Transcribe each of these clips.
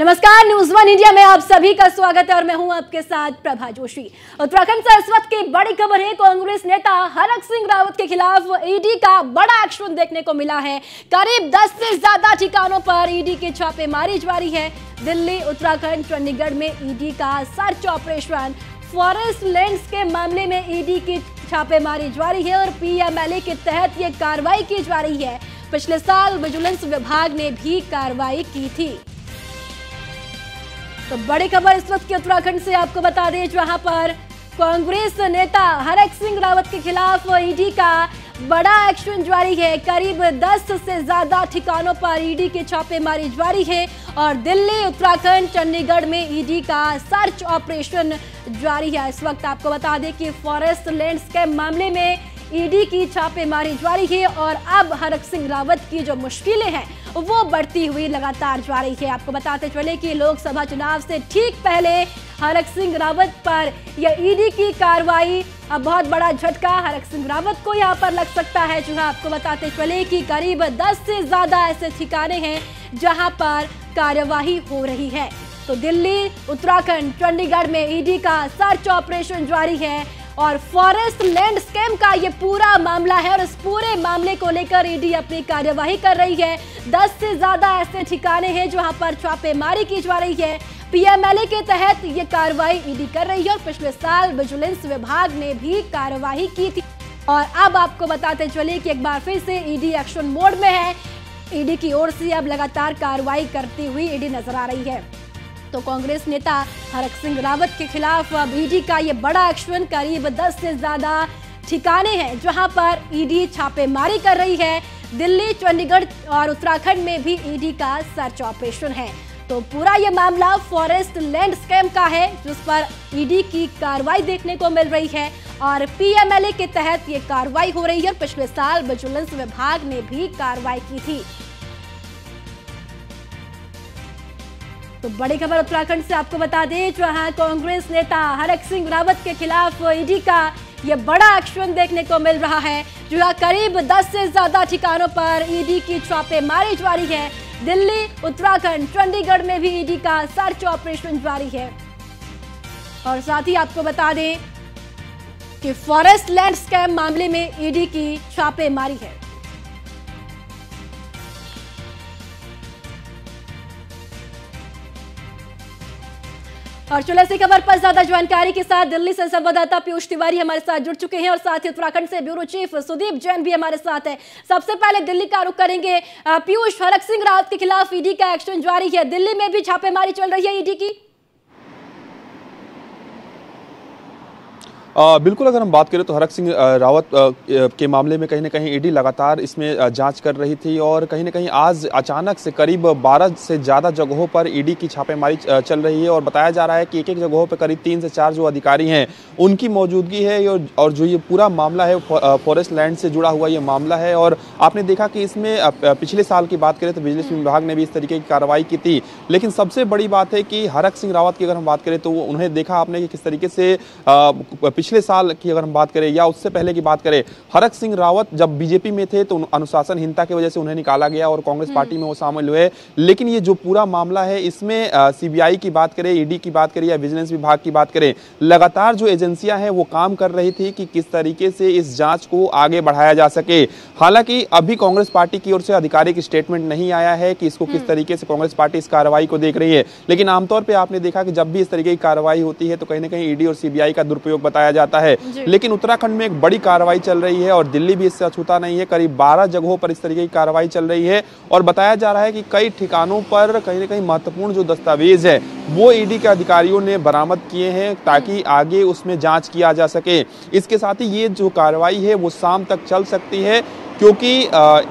नमस्कार, news one India में आप सभी का स्वागत है और मैं हूं आपके साथ प्रभा जोशी। उत्तराखंड से इस वक्त की बड़ी खबर है, कांग्रेस नेता हरक सिंह रावत के खिलाफ ईडी का बड़ा एक्शन देखने को मिला है। करीब 10 से ज्यादा ठिकानों पर ईडी की छापेमारी जारी है। दिल्ली, उत्तराखंड, चंडीगढ़ में ईडी का सर्च ऑपरेशन। फॉरेस्ट लैंड्स के मामले में ईडी की छापेमारी जारी है और पीएमएलए के तहत ये कार्रवाई की जा रही है। पिछले साल विजिलेंस विभाग ने भी कार्रवाई की थी। तो बड़ी खबर इस वक्त के उत्तराखंड से आपको बता दें, जहां पर कांग्रेस नेता हरक सिंह रावत के खिलाफ ईडी का बड़ा एक्शन जारी है। करीब 10 से ज्यादा ठिकानों पर ईडी की छापेमारी जारी है और दिल्ली, उत्तराखंड, चंडीगढ़ में ईडी का सर्च ऑपरेशन जारी है। इस वक्त आपको बता दें कि फॉरेस्ट लैंड्स के मामले में ईडी की छापेमारी जारी है और अब हरक सिंह रावत की जो मुश्किलें हैं वो बढ़ती हुई लगातार जा रही है। आपको बताते चले कि लोकसभा चुनाव से ठीक पहले हरक सिंह रावत पर यह ईडी की कार्रवाई अब बहुत बड़ा झटका हरक सिंह रावत को यहां पर लग सकता है। जो आपको बताते चले कि करीब 10 से ज्यादा ऐसे ठिकाने हैं जहां पर कार्यवाही हो रही है। तो दिल्ली, उत्तराखंड, चंडीगढ़ में ईडी का सर्च ऑपरेशन जारी है और फॉरेस्ट लैंड स्कैम का ये पूरा मामला है और इस पूरे मामले को लेकर ईडी अपनी कार्यवाही कर रही है। 10 से ज्यादा ऐसे ठिकाने हैं जहां पर छापेमारी की जा रही है। पीएमएलए के तहत ये कार्रवाई ईडी कर रही है और पिछले साल विजिलेंस विभाग ने भी कार्रवाई की थी। और अब आपको बताते चले कि एक बार फिर से ईडी एक्शन मोड में है। ईडी की ओर से अब लगातार कार्रवाई करती हुई ईडी नजर आ रही है। तो कांग्रेस नेता हरक सिंह रावत के खिलाफ अब ईडी का ये बड़ा एक्शन। करीब 10 से ज्यादा ठिकाने हैं जहां पर ईडी छापेमारी कर रही है। दिल्ली, चंडीगढ़ और उत्तराखंड में भी ईडी का सर्च ऑपरेशन है। तो पूरा ये मामला फॉरेस्ट लैंड स्कैम का है जिस पर ईडी की कार्रवाई देखने को मिल रही है और पीएमएलए के तहत ये कार्रवाई हो रही है। पिछले साल विजिलेंस विभाग ने भी कार्रवाई की थी। तो बड़ी खबर उत्तराखंड से आपको बता दें, जहां कांग्रेस नेता हरक सिंह रावत के खिलाफ ईडी का यह बड़ा एक्शन देखने को मिल रहा है। जहां करीब 10 से ज्यादा ठिकानों पर ईडी की छापेमारी जारी है। दिल्ली, उत्तराखंड, चंडीगढ़ में भी ईडी का सर्च ऑपरेशन जारी है। और साथ ही आपको बता दें कि फॉरेस्ट लैंड स्कैम मामले में ईडी की छापेमारी है। और चलो ऐसी खबर पर ज्यादा जानकारी के साथ दिल्ली से संवाददाता पीयूष तिवारी हमारे साथ जुड़ चुके हैं और साथ ही उत्तराखंड से ब्यूरो चीफ सुदीप जैन भी हमारे साथ है। सबसे पहले दिल्ली का रुख करेंगे। पीयूष, हरक सिंह रावत के खिलाफ ईडी का एक्शन जारी है। दिल्ली में भी छापेमारी चल रही है ईडी की। बिल्कुल, अगर हम बात करें तो हरक सिंह रावत के मामले में कहीं ना कहीं ईडी लगातार इसमें जांच कर रही थी और कहीं ना कहीं आज अचानक से करीब 12 से ज़्यादा जगहों पर ईडी की छापेमारी चल रही है और बताया जा रहा है कि एक जगहों पर करीब 3 से 4 जो अधिकारी हैं उनकी मौजूदगी है और जो ये पूरा मामला है फॉरेस्ट लैंड से जुड़ा हुआ ये मामला है। और आपने देखा कि इसमें पिछले साल की बात करें तो विजिलेंस विभाग ने भी इस तरीके की कार्रवाई की थी। लेकिन सबसे बड़ी बात है कि हरक सिंह रावत की अगर हम बात करें तो उन्हें देखा आपने कि किस तरीके से पिछले साल की अगर हम बात करें या उससे पहले की बात करें, हरक सिंह रावत जब बीजेपी में थे तो अनुशासनहीनता की वजह से उन्हें निकाला गया और कांग्रेस पार्टी में वो शामिल हुए। लेकिन ये जो पूरा मामला है इसमें सीबीआई की बात करें, ईडी की बात करें या विजिलेंस विभाग की बात करें, लगातार जो एजेंसियां हैं वो काम कर रही थी कि किस तरीके से इस जांच को आगे बढ़ाया जा सके। हालांकि अभी कांग्रेस पार्टी की ओर से आधिकारिक स्टेटमेंट नहीं आया है कि इसको किस तरीके से कांग्रेस पार्टी इस कार्रवाई को देख रही है। लेकिन आमतौर पर आपने देखा कि जब भी इस तरीके की कार्रवाई होती है तो कहीं ना कहीं ईडी और सीबीआई का दुरुपयोग बताया जाता है। लेकिन उत्तराखंड में एक बड़ी कार्रवाई चल रही है और दिल्ली भी इससे अछूता नहीं है। करीब 12 जगहों पर इस तरीके की कार्रवाई चल रही है और बताया जा रहा है कि कई ठिकानों पर कहीं ना कहीं महत्वपूर्ण जो दस्तावेज है वो ईडी के अधिकारियों ने बरामद किए हैं ताकि आगे उसमें जांच किया जा सके। इसके साथ ही ये जो कार्रवाई है वो शाम तक चल सकती है क्योंकि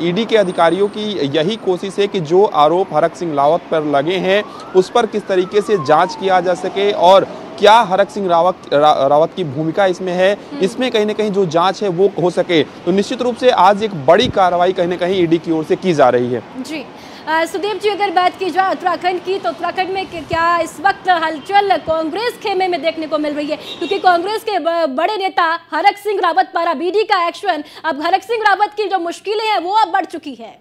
ईडी के अधिकारियों की यही कोशिश है कि जो आरोप हरक सिंह रावत पर लगे हैं उस पर किस तरीके से जांच किया जा सके और क्या हरक सिंह रावत की भूमिका इसमें है, इसमें कहीं ना कहीं जो जांच है वो हो सके। तो निश्चित रूप से आज एक बड़ी कार्रवाई कहीं ना कहीं ईडी की ओर से की जा रही है। जी सुदीप जी, अगर बात की जाए उत्तराखंड की तो उत्तराखंड में क्या इस वक्त हलचल कांग्रेस खेमे में देखने को मिल रही है? क्योंकि कांग्रेस के बड़े नेता हरक सिंह रावत पर अब ईडी का एक्शन, अब हरक सिंह रावत की जो मुश्किलें हैं वो अब बढ़ चुकी है।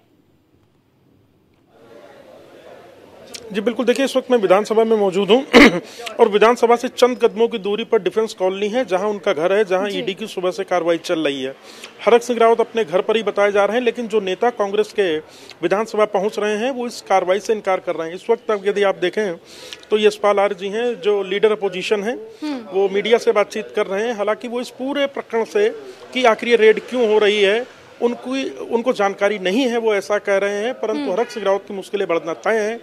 जी बिल्कुल, देखिए इस वक्त मैं विधानसभा में मौजूद हूं और विधानसभा से चंद कदमों की दूरी पर डिफेंस कॉलोनी है, जहां उनका घर है, जहां ईडी की सुबह से कार्रवाई चल रही है। हरक सिंह रावत अपने घर पर ही बताए जा रहे हैं, लेकिन जो नेता कांग्रेस के विधानसभा पहुंच रहे हैं वो इस कार्रवाई से इनकार कर रहे हैं। इस वक्त यदि आप देखें तो यशपाल आर्य जी हैं, जो लीडर अपोजिशन है, वो मीडिया से बातचीत कर रहे हैं। हालांकि वो इस पूरे प्रकरण से कि आखिर ये रेड क्यों हो रही है उनको जानकारी नहीं है, वो ऐसा कह रहे हैं। परंतु हरक सिंह रावत की मुश्किलें बढ़ना तय हैं।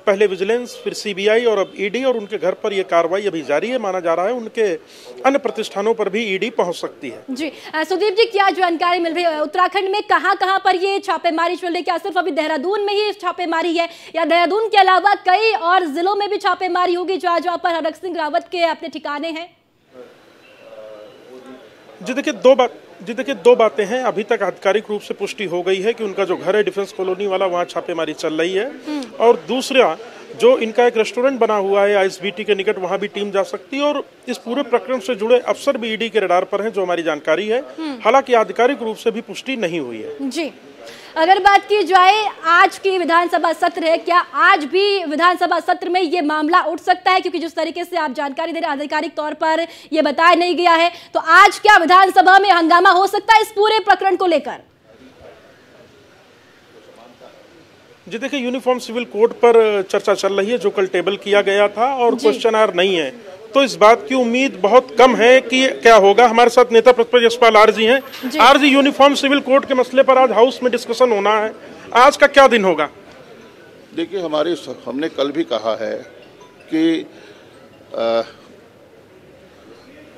पहले विजिलेंस, फिर सीबीआई और अब ईडी, और उनके घर पर यह कार्रवाई अभी जारी है। माना जा रहा है उनके अन्य प्रतिष्ठानों पर भी ईडी पहुंच सकती है। जी सुदीप जी, क्या जानकारी मिल रही है उत्तराखंड में कहां पर ये छापेमारी चल रही है? क्या सिर्फ अभी देहरादून में ही छापेमारी है या देहरादून के अलावा कई और जिलों में भी छापेमारी होगी जहां पर हरक सिंह रावत के अपने ठिकाने हैं? जी देखिए, दो बातें हैं। अभी तक आधिकारिक रूप से पुष्टि हो गई है कि उनका जो घर है डिफेंस कॉलोनी वाला, वहाँ छापेमारी चल रही है। और दूसरा, जो इनका एक रेस्टोरेंट बना हुआ है आईएसबीटी के निकट, वहाँ भी टीम जा सकती है। और इस पूरे प्रकरण से जुड़े अफसर भी ईडी के रडार पर हैं, जो हमारी जानकारी है। हालांकि आधिकारिक रूप से भी पुष्टि नहीं हुई है। जी, अगर बात की जाए आज की विधानसभा सत्र है, क्या आज भी विधानसभा सत्र में ये मामला उठ सकता है? क्योंकि जिस तरीके से आप जानकारी दे रहे हैं आधिकारिक तौर पर ये बताया नहीं गया है, तो आज क्या विधानसभा में हंगामा हो सकता है इस पूरे प्रकरण को लेकर? जी देखिए, यूनिफॉर्म सिविल कोड पर चर्चा चल रही है, जो कल टेबल किया गया था, और क्वेश्चन आवर नहीं है। तो इस बात की उम्मीद बहुत कम है कि क्या होगा। हमारे साथ नेता प्रतिपक्ष यशपाल आर्य जी हैं। आर्य जी, यूनिफॉर्म सिविल कोड के मसले पर आज हाउस में डिस्कशन होना है, आज का क्या दिन होगा? देखिए, हमने कल भी कहा है कि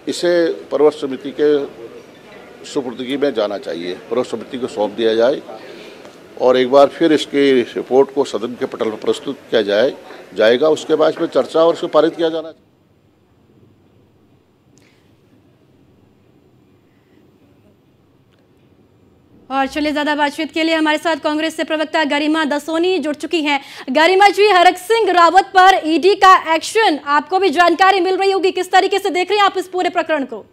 इसे पर्वत समिति के सुपुर्दगी में जाना चाहिए, पर्वत समिति को सौंप दिया जाए और एक बार फिर इसकी रिपोर्ट को सदन के पटल पर प्रस्तुत किया जाएगा। उसके बाद इसमें चर्चा और उसको पारित किया जाना। और चलिए, ज्यादा बातचीत के लिए हमारे साथ कांग्रेस से प्रवक्ता गरिमा दसोनी जुड़ चुकी हैं। गरिमा जी, हरक सिंह रावत पर ईडी का एक्शन, आपको भी जानकारी मिल रही होगी, किस तरीके से देख रहे हैं आप इस पूरे प्रकरण को?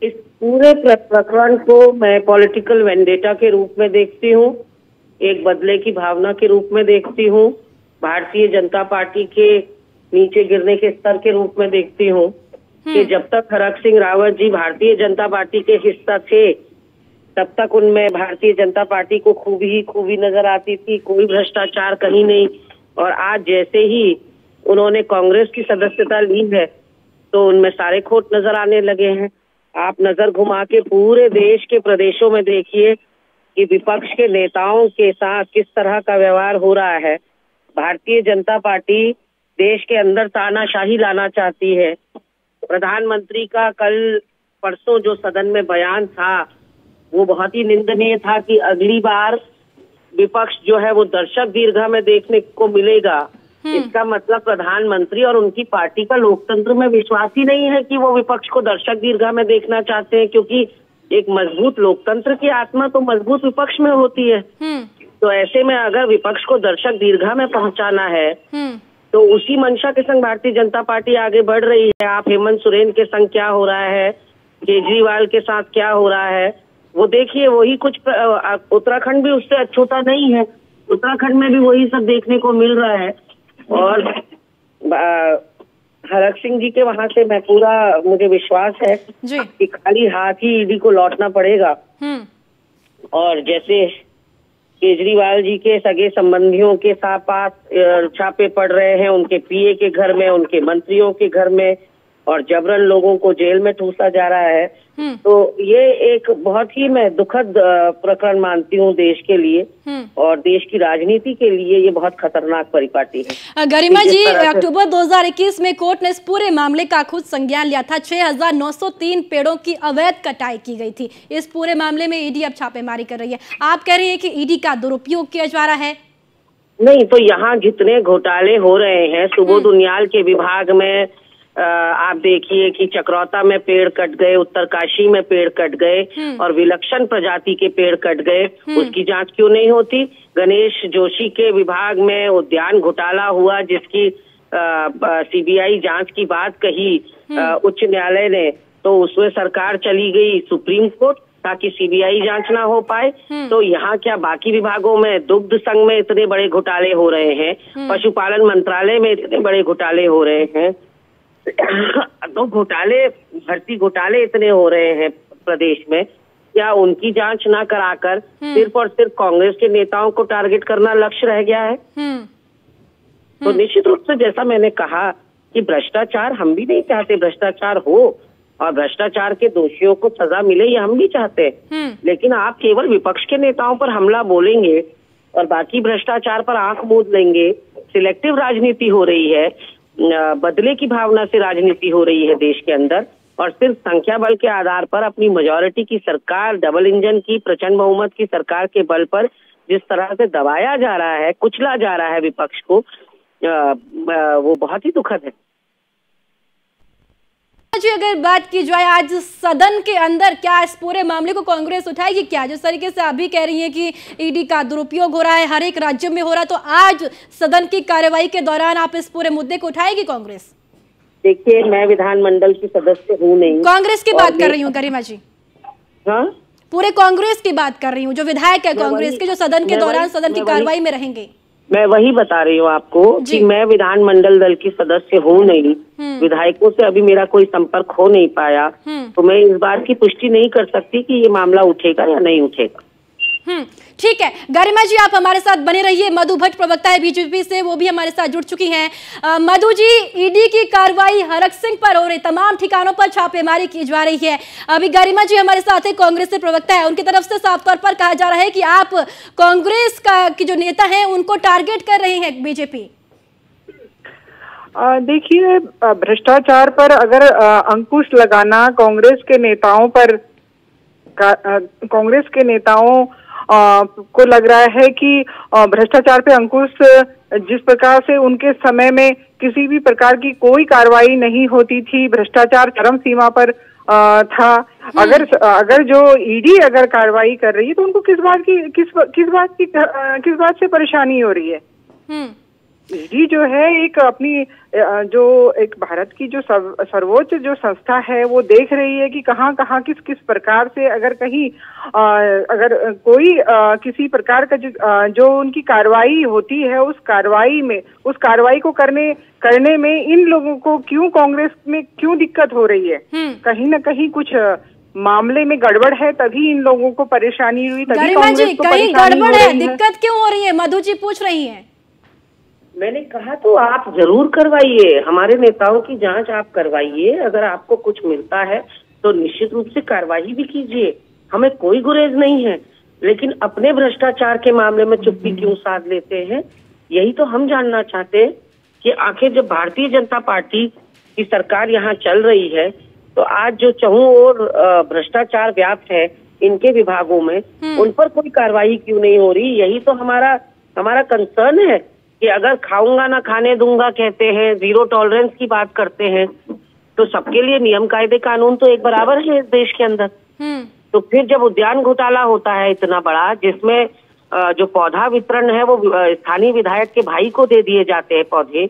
इस पूरे प्रकरण को मैं पॉलिटिकल वेंडेटा के रूप में देखती हूँ, एक बदले की भावना के रूप में देखती हूँ, भारतीय जनता पार्टी के नीचे गिरने के स्तर के रूप में देखती हूँ कि जब तक हरक सिंह रावत जी भारतीय जनता पार्टी के हिस्सा थे, तब तक उनमें भारतीय जनता पार्टी को खूबी नजर आती थी, कोई भ्रष्टाचार कहीं नहीं। और आज जैसे ही उन्होंने कांग्रेस की सदस्यता ली है, तो उनमें सारे खोट नजर आने लगे हैं। आप नजर घुमा के पूरे देश के प्रदेशों में देखिए कि विपक्ष के नेताओं के साथ किस तरह का व्यवहार हो रहा है। भारतीय जनता पार्टी देश के अंदर तानाशाही लाना चाहती है। प्रधानमंत्री का कल परसों जो सदन में बयान था, वो बहुत ही निंदनीय था कि अगली बार विपक्ष जो है वो दर्शक दीर्घा में देखने को मिलेगा। इसका मतलब प्रधानमंत्री और उनकी पार्टी का लोकतंत्र में विश्वास ही नहीं है कि वो विपक्ष को दर्शक दीर्घा में देखना चाहते हैं, क्योंकि एक मजबूत लोकतंत्र की आत्मा तो मजबूत विपक्ष में होती है। तो ऐसे में अगर विपक्ष को दर्शक दीर्घा में पहुंचाना है, तो उसी मंशा के संग भारतीय जनता पार्टी आगे बढ़ रही है। आप हेमंत सोरेन के संग क्या हो रहा है, केजरीवाल के साथ क्या हो रहा है, वो देखिए। वही कुछ उत्तराखंड भी उससे अछूता नहीं है, उत्तराखंड में भी वही सब देखने को मिल रहा है। और हरक सिंह जी के वहां से मुझे विश्वास है कि खाली हाथ ही ईडी को लौटना पड़ेगा। और जैसे केजरीवाल जी के सगे संबंधियों के साथ छापे पड़ रहे हैं, उनके पीए के घर में, उनके मंत्रियों के घर में, और जबरन लोगों को जेल में ठूसा जा रहा है, तो ये एक बहुत ही मैं दुखद प्रकरण मानती हूँ देश के लिए, और देश की राजनीति के लिए ये बहुत खतरनाक परिपाटी है। गरिमा जी, अक्टूबर 2021 में कोर्ट ने इस पूरे मामले का खुद संज्ञान लिया था। 6,903 पेड़ों की अवैध कटाई की गई थी। इस पूरे मामले में ईडी अब छापेमारी कर रही है। आप कह रही हैं कि ईडी का दुरुपयोग किया जा रहा है? नहीं, तो यहाँ जितने घोटाले हो रहे हैं, सुबोध उनियाल के विभाग में आप देखिए कि चक्रौता में पेड़ कट गए, उत्तरकाशी में पेड़ कट गए, और विलक्षण प्रजाति के पेड़ कट गए, उसकी जांच क्यों नहीं होती? गणेश जोशी के विभाग में उद्यान घोटाला हुआ, जिसकी सीबीआई जांच की बात कही उच्च न्यायालय ने, तो उसमें सरकार चली गई सुप्रीम कोर्ट। ताकि सीबीआई जांच ना हो पाए। तो यहाँ क्या बाकी विभागों में, दुग्ध संघ में इतने बड़े घोटाले हो रहे हैं, पशुपालन मंत्रालय में इतने बड़े घोटाले हो रहे हैं, तो घोटाले, भर्ती घोटाले इतने हो रहे हैं प्रदेश में, क्या उनकी जांच ना कराकर सिर्फ और सिर्फ कांग्रेस के नेताओं को टारगेट करना लक्ष्य रह गया है? तो निश्चित रूप से जैसा मैंने कहा कि भ्रष्टाचार हम भी नहीं चाहते, भ्रष्टाचार हो और भ्रष्टाचार के दोषियों को सजा मिले, ये हम भी चाहते हैं। लेकिन आप केवल विपक्ष के नेताओं पर हमला बोलेंगे और बाकी भ्रष्टाचार पर आंख मूंद लेंगे। सिलेक्टिव राजनीति हो रही है, बदले की भावना से राजनीति हो रही है देश के अंदर, और सिर्फ संख्या बल के आधार पर अपनी मेजॉरिटी की सरकार, डबल इंजन की प्रचंड बहुमत की सरकार के बल पर जिस तरह से दबाया जा रहा है, कुचला जा रहा है विपक्ष को, वो बहुत ही दुखद है। जी अगर बात की जाए आज सदन के अंदर, क्या इस पूरे मामले को कांग्रेस उठाएगी? क्या जिस तरीके से आप भी कह रही हैं कि ईडी का दुरुपयोग हो रहा है, हर एक राज्य में हो रहा है, तो आज सदन की कार्यवाही के दौरान आप इस पूरे मुद्दे को उठाएगी कांग्रेस? देखिए, मैं विधानमंडल की सदस्य हूँ नहीं, कांग्रेस की बात कर रही हूँ गरिमा जी। हाँ, पूरे कांग्रेस की बात कर रही हूँ, जो विधायक है कांग्रेस के, जो सदन के दौरान सदन की कार्यवाही में रहेंगे। मैं वही बता रही हूँ आपको कि मैं विधानमंडल दल की सदस्य हूँ नहीं, विधायकों से अभी मेरा कोई संपर्क हो नहीं पाया, तो मैं इस बात की पुष्टि नहीं कर सकती कि ये मामला उठेगा या नहीं उठेगा। ठीक है गरिमा जी, आप हमारे साथ बने रहिए। मधु भट्ट प्रवक्ता है बीजेपी से, वो भी हमारे साथ जुड़ चुकी हैं। मधु जी, ईडी की कार्रवाई हरक सिंह पर हो रही, तमाम ठिकानों पर छापेमारी की जा रही है। अभी गरिमा जी हमारे साथ है, कांग्रेस से प्रवक्ता है, उनकी तरफ से साफ तौर पर कहा जा रहा है कि आप कांग्रेस का की जो नेता है उनको टारगेट कर रहे हैं बीजेपी। देखिए, भ्रष्टाचार पर अगर अंकुश लगाना कांग्रेस के नेताओं पर, कांग्रेस के नेताओं को लग रहा है कि भ्रष्टाचार पे अंकुश, जिस प्रकार से उनके समय में किसी भी प्रकार की कोई कार्रवाई नहीं होती थी, भ्रष्टाचार चरम सीमा पर था। अगर जो ईडी अगर कार्रवाई कर रही है तो उनको किस बात से परेशानी हो रही है? ईडी जो है एक अपनी जो एक भारत की जो सर्वोच्च जो संस्था है, वो देख रही है कि कहाँ कहाँ किस किस प्रकार से अगर कहीं अगर कोई किसी प्रकार का जो उनकी कार्रवाई होती है, उस कार्रवाई को करने में इन लोगों को क्यों, कांग्रेस में क्यों दिक्कत हो रही है? कहीं ना कहीं कुछ मामले में गड़बड़ है, तभी इन लोगों को परेशानी हुई, तभी कांग्रेस को कहीं गड़बड़ है, दिक्कत क्यों हो रही है? मधु जी पूछ रही है। मैंने कहा तो आप जरूर करवाइए, हमारे नेताओं की जांच आप करवाइए, अगर आपको कुछ मिलता है तो निश्चित रूप से कार्रवाई भी कीजिए, हमें कोई गुरेज नहीं है। लेकिन अपने भ्रष्टाचार के मामले में चुप्पी क्यों साध लेते हैं, यही तो हम जानना चाहते हैं कि आखिर जब भारतीय जनता पार्टी की सरकार यहाँ चल रही है तो आज जो चहुं ओर भ्रष्टाचार व्याप्त है इनके विभागों में, उन पर कोई कार्रवाई क्यों नहीं हो रही? यही तो हमारा कंसर्न है कि अगर खाऊंगा ना खाने दूंगा कहते हैं, जीरो टॉलरेंस की बात करते हैं, तो सबके लिए नियम कायदे कानून तो एक बराबर है इस देश के अंदर। तो फिर जब उद्यान घोटाला होता है इतना बड़ा, जिसमें जो पौधा वितरण है वो स्थानीय विधायक के भाई को दे दिए जाते हैं पौधे,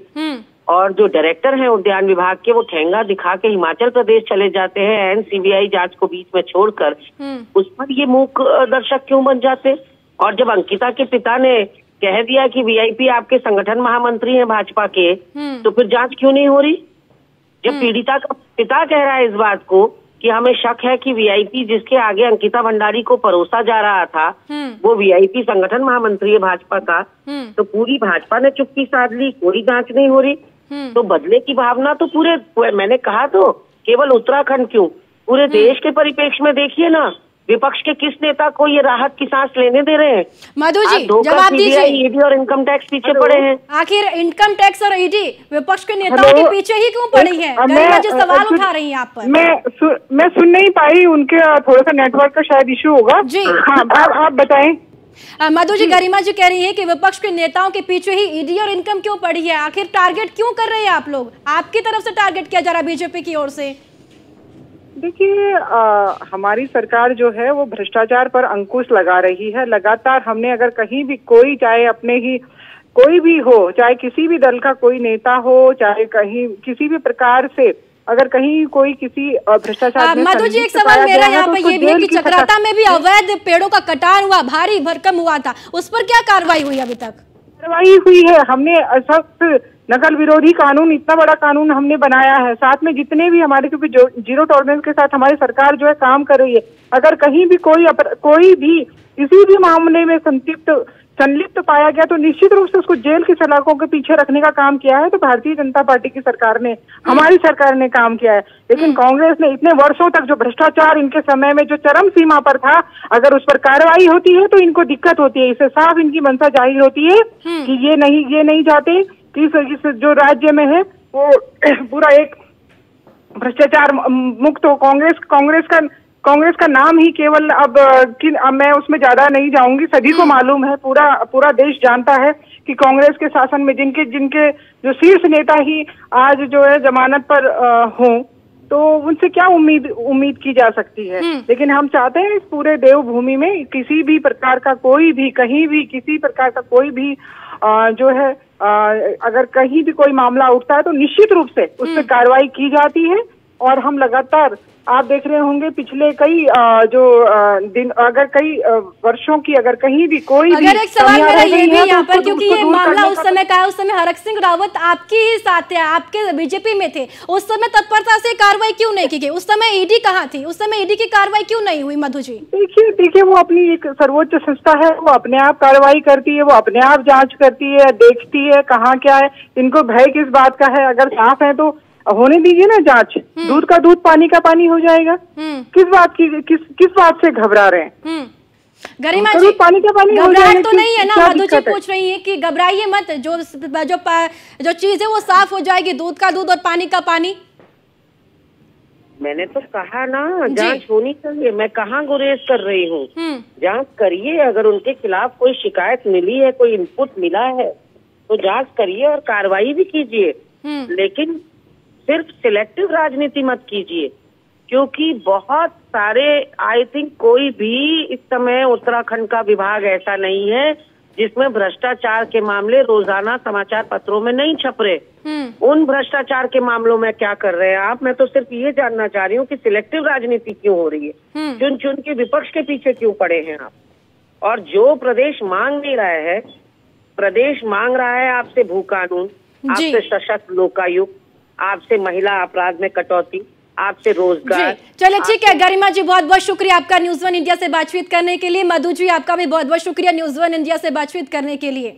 और जो डायरेक्टर हैं उद्यान विभाग के वो ठेंगा दिखा के हिमाचल प्रदेश चले जाते हैं एंड सीबीआई जांच को बीच में छोड़कर, उस पर ये मूक दर्शक क्यों बन जाते? और जब अंकिता के पिता ने कह दिया कि वीआईपी आपके संगठन महामंत्री हैं भाजपा के, तो फिर जांच क्यों नहीं हो रही? जब पीड़िता का पिता कह रहा है इस बात को कि हमें शक है कि वीआईपी जिसके आगे अंकिता भंडारी को परोसा जा रहा था वो वीआईपी संगठन महामंत्री है भाजपा का, तो पूरी भाजपा ने चुप्पी साध ली, कोई जांच नहीं हो रही। तो बदले की भावना तो पूरे, मैंने कहा तो केवल उत्तराखंड क्यों, पूरे देश के परिप्रेक्ष्य में देखिए ना, विपक्ष के किस नेता को ये राहत की सांस लेने दे रहे हैं? मधु जी जवाब दीजिए। ईडी और इनकम टैक्स पीछे पड़े हैं। आखिर इनकम टैक्स और ईडी विपक्ष के नेताओं के पीछे ही क्यों पड़ी है? गरिमा जी सवाल उठा रही हैं आप पर। मैं सुन नहीं पाई, उनके थोड़ा सा नेटवर्क का शायद इशू होगा जी। हाँ, आप बताएं। मधु जी, गरिमा जी कह रही है कि विपक्ष के नेताओं के पीछे ही ईडी और इनकम क्यों पड़ी है? आखिर टारगेट क्यों कर रहे हैं आप लोग? आपकी तरफ से टारगेट किया जा रहा है बीजेपी की ओर से? देखिए, हमारी सरकार जो है वो भ्रष्टाचार पर अंकुश लगा रही है लगातार। हमने अगर कहीं भी कोई, चाहे अपने ही कोई भी हो, चाहे किसी भी दल का कोई नेता हो, चाहे कहीं किसी भी प्रकार से अगर कहीं कोई किसी भ्रष्टाचार में मधु जी, एक संलिप्त सवाल पाया मेरा गया है यहाँ तो पे उसको ये भी है जेल कि की सजा। चक्राता में भी अवैध पेड़ों का कटान हुआ, भारी भरकम हुआ था, उस पर क्या कार्रवाई हुई अभी तक? कार्रवाई हुई है, हमने सख्त नकल विरोधी कानून, इतना बड़ा कानून हमने बनाया है, साथ में जितने भी हमारे, क्योंकि जो जीरो टॉलरेंस के साथ हमारी सरकार जो है काम कर रही है। अगर कहीं भी कोई भी किसी भी मामले में संलिप्त पाया गया तो निश्चित रूप से उसको जेल की सलाखों के पीछे रखने का काम किया है। तो भारतीय जनता पार्टी की सरकार ने, हमारी सरकार ने काम किया है। लेकिन कांग्रेस ने इतने वर्षों तक जो भ्रष्टाचार इनके समय में जो चरम सीमा पर था, अगर उस पर कार्रवाई होती है तो इनको दिक्कत होती है। इससे साफ इनकी मंशा जाहिर होती है कि ये नहीं चाहते कि इस जो राज्य में है वो पूरा एक भ्रष्टाचार मुक्त हो। कांग्रेस का नाम ही केवल अब मैं उसमें ज्यादा नहीं जाऊंगी, सभी को मालूम है, पूरा देश जानता है कि कांग्रेस के शासन में जिनके जो शीर्ष नेता ही आज जो है जमानत पर हों, तो उनसे क्या उम्मीद की जा सकती है। लेकिन हम चाहते हैं इस पूरे देवभूमि में किसी भी प्रकार का कोई भी, कहीं भी किसी प्रकार का कोई भी जो है अगर कहीं भी कोई मामला उठता है तो निश्चित रूप से उस पर कार्रवाई की जाती है। और हम लगातार, आप देख रहे होंगे पिछले कई दिन, अगर कई वर्षों की अगर कहीं भी कोई अगर एक सवाल मेरा ये भी यहाँ पर, तो क्योंकि ये मामला उस समय का है, उस समय हरक सिंह रावत आपके ही साथ थे, आपके बीजेपी में थे, उस समय तत्परता से कार्रवाई क्यों नहीं की गई? उस समय ईडी कहाँ थी? उस समय ईडी की कार्रवाई क्यों नहीं हुई? मधु जी देखिए वो अपनी एक सर्वोच्च संस्था है, वो अपने आप कार्रवाई करती है, वो अपने आप जांच करती है, देखती है कहाँ क्या है। इनको भय किस बात का है? अगर साफ है तो होने दीजिए ना जांच। दूध का दूध, पानी का पानी हो जाएगा। किस बात से घबरा रहे हैं? गरिमा जी, पानी का पानी घबराहट तो नहीं है ना? मधु जी पूछ रही है कि घबराइए मत, जो चीज है वो साफ हो जाएगी, दूध का दूध और पानी का पानी। मैंने तो कहा ना जांच होनी चाहिए, मैं कहाँ गुरेज कर रही हूँ। जांच करिए, अगर उनके खिलाफ कोई शिकायत मिली है, कोई इनपुट मिला है तो जांच करिए और कार्रवाई भी कीजिए, लेकिन सिर्फ सिलेक्टिव राजनीति मत कीजिए। क्योंकि बहुत सारे, आई थिंक कोई भी इस समय उत्तराखंड का विभाग ऐसा नहीं है जिसमें भ्रष्टाचार के मामले रोजाना समाचार पत्रों में नहीं छप रहे। उन भ्रष्टाचार के मामलों में क्या कर रहे हैं आप? मैं तो सिर्फ ये जानना चाह रही हूँ कि सिलेक्टिव राजनीति क्यों हो रही है? चुन के विपक्ष के पीछे क्यों पड़े हैं आप? और जो प्रदेश मांग नहीं रहा है, प्रदेश मांग रहा है आपसे भू कानून, आपसे सशक्त लोकायुक्त, आपसे महिला अपराध में कटौती, आपसे रोजगार। चलिए ठीक है गरिमा जी, बहुत बहुत शुक्रिया आपका न्यूज़ वन इंडिया से बातचीत करने के लिए। मधु जी आपका भी बहुत बहुत शुक्रिया न्यूज़ वन इंडिया से बातचीत करने के लिए।